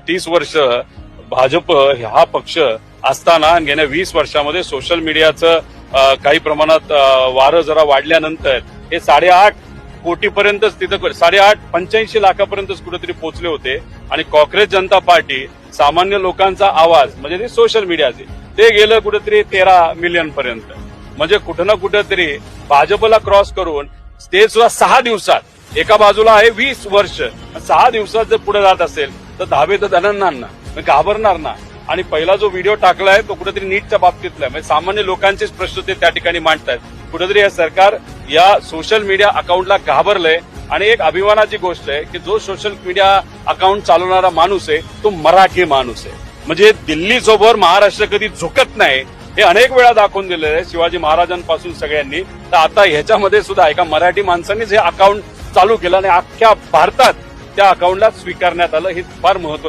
30 वर्ष भाजप हा पक्ष असताना गेल्या 20 वर्षामध्ये सोशल मीडियाचं काही प्रमाणात वारं जरा वाढल्यानंतर हे 8.5 कोटीपर्यंतच तिथं 85 लाखापर्यंतच कुठेतरी पोहोचले होते आणि काँग्रेस जनता पार्टी सामान्य लोकांचा आवाज म्हणजे ते सोशल मीडियाचे ते गेलं कुठेतरी 13 मिलियन पर्यंत. म्हणजे कुठं ना कुठेतरी भाजपला क्रॉस करून ते सुद्धा 6 दिवसात एका बाजूला आहे 20 वर्ष 6 दिवसात जर पुढे जात असेल तर धाबे तर धनणार ना घाबरणार ना. आणि पहिला जो व्हिडिओ टाकलाय तो कुठेतरी नीटच्या बाबतीतला म्हणजे सामान्य लोकांचेच प्रश्न ते त्या ठिकाणी मांडतात. कुठेतरी हे सरकार या सोशल मीडिया अकाउंटला घाबरलंय आणि एक अभिमानाची गोष्ट आहे की जो सोशल मीडिया अकाउंट चालवणारा माणूस आहे तो मराठी माणूस आहे. म्हणजे दिल्ली सोबत महाराष्ट्र कधी झुकत नाही हे अनेक वेळा दाखवून दिलेलं आहे शिवाजी महाराजांपासून सगळ्यांनी. तर आता ह्याच्यामध्ये सुद्धा एका मराठी माणसांनीच हे अकाउंट चालू केलं आणि अख्ख्या भारतात त्या अकाउंटला स्वीकारण्यात आलं. हे फार महत्त्वाचं